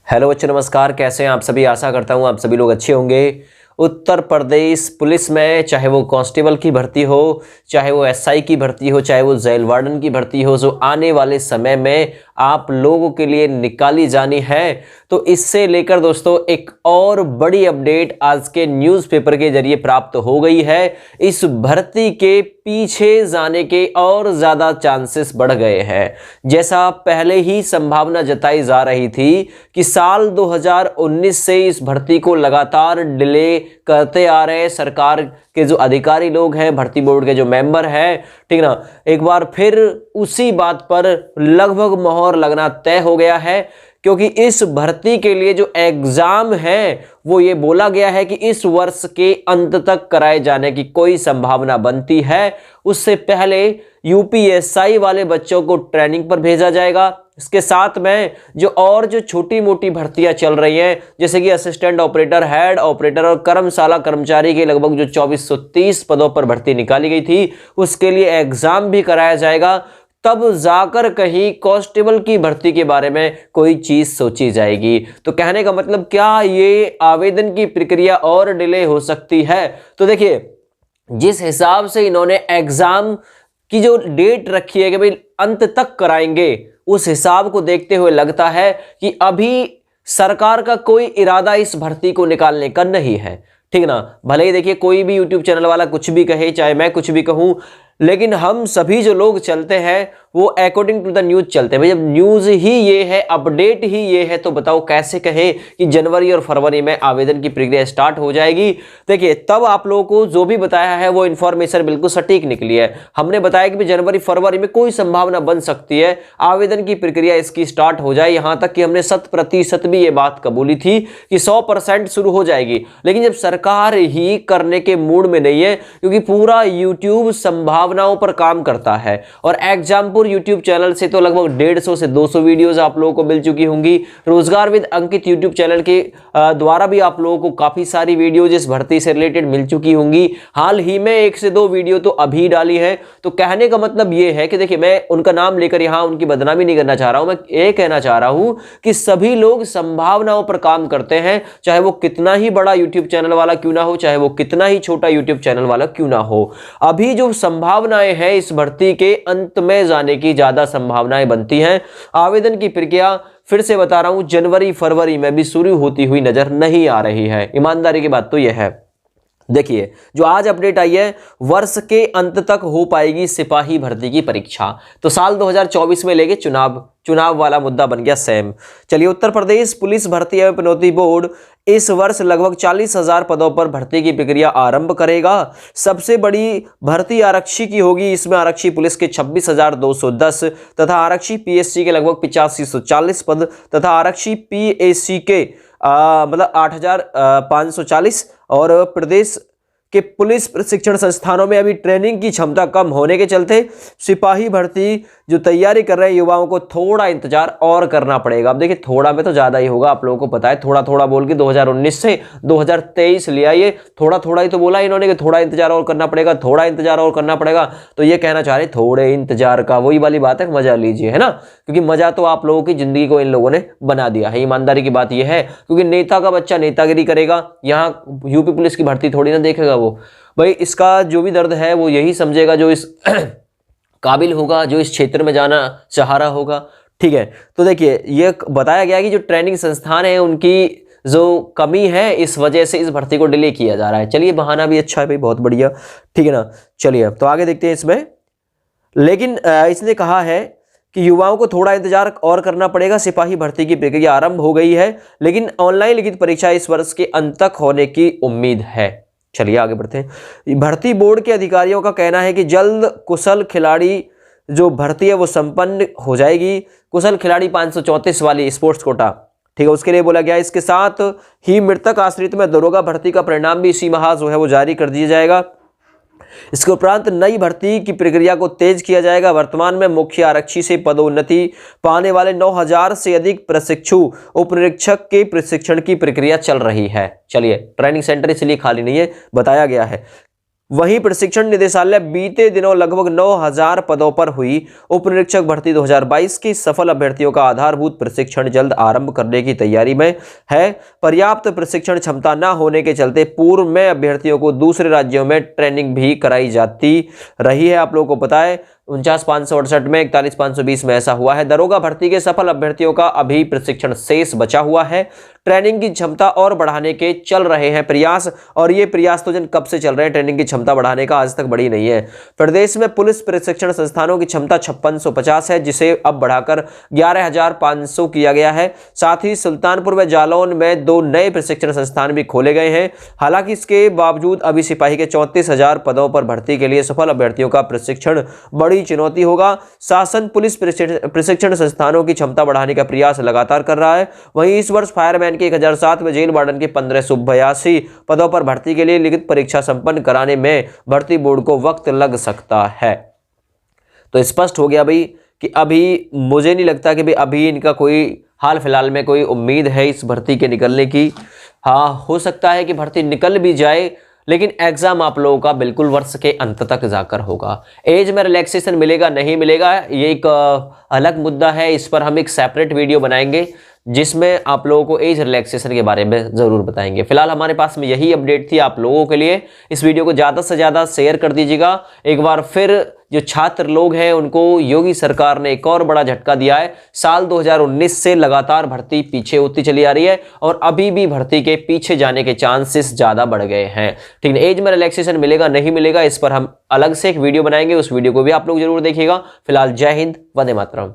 Hello बच्चों, नमस्कार। कैसे हैं आप सभी? आशा करता हूं आप सभी लोग अच्छे होंगे। उत्तर प्रदेश पुलिस में चाहे वो कांस्टेबल की भर्ती हो, चाहे वो एसआई की भर्ती हो, चाहे वो जेल वार्डन की भर्ती हो, जो आने वाले समय में आप लोगों के लिए निकाली जानी है, तो इससे लेकर दोस्तों एक और बड़ी अपडेट आज के न्यूज़पेपर के जरिए प्राप्त हो गई है। इस भर्ती के पीछे जाने के और ज़्यादा चांसेस बढ़ गए हैं। जैसा पहले ही संभावना जताई जा रही थी कि साल 2019 से इस भर्ती को लगातार डिले करते आ रहे सरकार के जो अधिकारी लोग हैं, भर्ती बोर्ड के जो मेंबर हैं, ठीक ना, एक बार फिर उसी बात पर लगभग मोहर लगना तय हो गया है। क्योंकि इस भर्ती के लिए जो एग्जाम है वो ये बोला गया है कि इस वर्ष के अंत तक कराए जाने की कोई संभावना बनती है। उससे पहले यूपीएसआई वाले बच्चों को ट्रेनिंग पर भेजा जाएगा। इसके साथ में जो छोटी मोटी भर्तियां चल रही हैं, जैसे कि असिस्टेंट ऑपरेटर, हेड ऑपरेटर और कर्मशाला कर्मचारी के लगभग जो 2430 पदों पर भर्ती निकाली गई थी, उसके लिए एग्जाम भी कराया जाएगा। तब जाकर कहीं कांस्टेबल की भर्ती के बारे में कोई चीज सोची जाएगी। तो कहने का मतलब, क्या ये आवेदन की प्रक्रिया और डिले हो सकती है? तो देखिए, जिस हिसाब से इन्होंने एग्जाम की जो डेट रखी है कि भाई अंत तक कराएंगे, उस हिसाब को देखते हुए लगता है कि अभी सरकार का कोई इरादा इस भर्ती को निकालने का नहीं है, ठीक ना। भले ही देखिए, कोई भी यूट्यूब चैनल वाला कुछ भी कहे, चाहे मैं कुछ भी कहूं, लेकिन हम सभी जो लोग चलते हैं वो अकॉर्डिंग टू द न्यूज चलते हैं। भाई, जब न्यूज ही ये है, अपडेट ही ये है, तो बताओ कैसे कहें कि जनवरी और फरवरी में आवेदन की प्रक्रिया स्टार्ट हो जाएगी। देखिए, तब आप लोगों को जो भी बताया है वो इन्फॉर्मेशन बिल्कुल सटीक निकली है। हमने बताया कि जनवरी फरवरी में कोई संभावना बन सकती है आवेदन की प्रक्रिया इसकी स्टार्ट हो जाए। यहां तक कि हमने 100% भी ये बात कबूली थी कि 100% शुरू हो जाएगी। लेकिन जब सरकार ही करने के मूड में नहीं है, क्योंकि पूरा यूट्यूब संभावनाओं पर काम करता है, और एग्जाम्पल यूट्यूब चैनल से तो लगभग 150 से 200 वीडियोस आप लोगों को मिल चुकी होंगी। रोजगार विद अंकित यूट्यूब चैनल के द्वारा भी आप लोगों को काफी सारी वीडियो इस भर्ती से रिलेटेड मिल चुकी होंगी। हाल ही में 1 से 2 वीडियो तो अभी डाली है। तो कहने का मतलब ये है कि देखिए, मैं उनका नाम लेकर यहां उनकी बदनामी नहीं करना चाह रहा हूं। मैं ये कहना चाह रहा हूं कि सभी लोग संभावनाओं पर काम करते हैं, चाहे वो कितना ही बड़ा यूट्यूब चैनल वाला क्यों ना हो, चाहे वो कितना ही छोटा यूट्यूब चैनल वाला क्यों ना हो। अभी जो संभावनाएं हैं, इस भर्ती के अंत में जाने की ज्यादा संभावनाएं बनती हैं। आवेदन की प्रक्रिया फिर से बता रहा हूं, जनवरी फरवरी में भी शुरू होती हुई नजर नहीं आ रही है। ईमानदारी की बात तो यह है। देखिए, जो आज अपडेट आई है, वर्ष के अंत तक हो पाएगी सिपाही भर्ती की परीक्षा। तो साल 2024 में लेके चुनाव वाला मुद्दा बन गया सेम। चलिए, उत्तर प्रदेश पुलिस भर्ती एवं पदोन्नति बोर्ड इस वर्ष लगभग 40,000 पदों पर भर्ती की प्रक्रिया आरंभ करेगा। सबसे बड़ी भर्ती आरक्षी की होगी। इसमें आरक्षी पुलिस के 26,210 तथा आरक्षी पीएससी के लगभग 8540 पद तथा आरक्षी पीएससी के मतलब 8,540, और प्रदेश कि पुलिस प्रशिक्षण संस्थानों में अभी ट्रेनिंग की क्षमता कम होने के चलते सिपाही भर्ती जो तैयारी कर रहे हैं युवाओं को थोड़ा इंतजार और करना पड़ेगा। अब देखिए, थोड़ा में तो ज्यादा ही होगा, आप लोगों को पता है। थोड़ा थोड़ा बोल के 2019 से 2023 लिया, ये थोड़ा थोड़ा ही तो बोला इन्होंने कि थोड़ा इंतजार और करना पड़ेगा, थोड़ा इंतजार और करना पड़ेगा। तो ये कहना चाह रहे थोड़े इंतजार का, वही वाली बात है, मजा लीजिए, है ना। क्योंकि मजा तो आप लोगों की जिंदगी को इन लोगों ने बना दिया है। ईमानदारी की बात यह है, क्योंकि नेता का बच्चा नेतागिरी करेगा, यहाँ यूपी पुलिस की भर्ती थोड़ी ना देखेगा वो। भाई, इसका जो भी दर्द है वो यही समझेगा जो इस काबिल होगा, जो इस क्षेत्र में जाना चाह रहा होगा, ठीक है। तो देखिए, ये बताया गया कि जो ट्रेनिंग संस्थान है उनकी जो कमी है, इस वजह से इस भर्ती को डिले किया जा रहा है। चलिए, बहाना भी अच्छा है भाई, बहुत बढ़िया, ठीक है ना। चलिए, तो आगे देखते हैं इसमें। लेकिन इसने कहा है कि युवाओं को थोड़ा इंतजार और करना पड़ेगा। सिपाही भर्ती की प्रक्रिया आरंभ हो गई है, लेकिन ऑनलाइन लिखित परीक्षा इस वर्ष के अंत तक होने की उम्मीद है। चलिए, आगे बढ़ते हैं। भर्ती बोर्ड के अधिकारियों का कहना है कि जल्द कुशल खिलाड़ी जो भर्ती है वो संपन्न हो जाएगी। कुशल खिलाड़ी 534 वाली स्पोर्ट्स कोटा, ठीक है, उसके लिए बोला गया। इसके साथ ही मृतक आश्रित में दरोगा भर्ती का परिणाम भी इसी माह जो है वो जारी कर दिया जाएगा। इसके उपरांत नई भर्ती की प्रक्रिया को तेज किया जाएगा। वर्तमान में मुख्य आरक्षी से पदोन्नति पाने वाले 9,000 से अधिक प्रशिक्षु उपनिरीक्षक के प्रशिक्षण की प्रक्रिया चल रही है। चलिए, ट्रेनिंग सेंटर इसलिए खाली नहीं है, बताया गया है। वहीं प्रशिक्षण निदेशालय बीते दिनों लगभग 9000 पदों पर हुई उप निरीक्षक भर्ती 2022 की सफल अभ्यर्थियों का आधारभूत प्रशिक्षण जल्द आरंभ करने की तैयारी में है। पर्याप्त प्रशिक्षण क्षमता न होने के चलते पूर्व में अभ्यर्थियों को दूसरे राज्यों में ट्रेनिंग भी कराई जाती रही है। आप लोगों को पता है 49,568 में 41,520 में ऐसा हुआ है। दरोगा भर्ती के सफल अभ्यर्थियों का अभी प्रशिक्षण शेष बचा हुआ है। ट्रेनिंग की क्षमता और बढ़ाने के चल रहे हैं प्रयास, और ये प्रयास तो जन कब से चल रहे हैं, ट्रेनिंग की क्षमता बढ़ाने का, आज तक बढ़ी नहीं है। प्रदेश में पुलिस प्रशिक्षण संस्थानों की क्षमता 5650 है, जिसे अब बढ़ाकर 11,500 किया गया है। साथ ही सुल्तानपुर व जालौन में 2 नए प्रशिक्षण संस्थान भी खोले गए हैं। हालांकि इसके बावजूद अभी सिपाही के 34,000 पदों पर भर्ती के लिए सफल अभ्यर्थियों का प्रशिक्षण बड़ी चुनौती होगा। शासन पुलिस प्रशिक्षण संस्थानों की क्षमता बढ़ाने का प्रयास लगातार कर रहा है। वहीं इस वर्ष फायरमैन के 1007 व जेल वार्डन के 1582 पदों पर भर्ती के लिए लिखित परीक्षा संपन्न कराने में भर्ती बोर्ड को वक्त लग सकता है। तो स्पष्ट हो गया भाई कि अभी मुझे नहीं लगता कि भाई अभी इनका कोई हाल फिलहाल में कोई उम्मीद है इस भर्ती के निकलने की। हाँ, हो सकता है कि भर्ती निकल भी जाए, लेकिन एग्जाम आप लोगों का बिल्कुल वर्ष के अंत तक जाकर होगा। एज में रिलैक्सेशन मिलेगा नहीं मिलेगा ये एक अलग मुद्दा है, इस पर हम एक सेपरेट वीडियो बनाएंगे जिसमें आप लोगों को एज रिलैक्सेशन के बारे में ज़रूर बताएंगे। फिलहाल हमारे पास में यही अपडेट थी आप लोगों के लिए। इस वीडियो को ज़्यादा से ज़्यादा शेयर कर दीजिएगा। एक बार फिर जो छात्र लोग हैं उनको योगी सरकार ने एक और बड़ा झटका दिया है। साल 2019 से लगातार भर्ती पीछे होती चली आ रही है और अभी भी भर्ती के पीछे जाने के चांसेस ज़्यादा बढ़ गए हैं। ठीक है, एज में रिलैक्सेशन मिलेगा नहीं मिलेगा इस पर हम अलग से एक वीडियो बनाएंगे, उस वीडियो को भी आप लोग जरूर देखिएगा। फिलहाल जय हिंद, वंदे मातरम।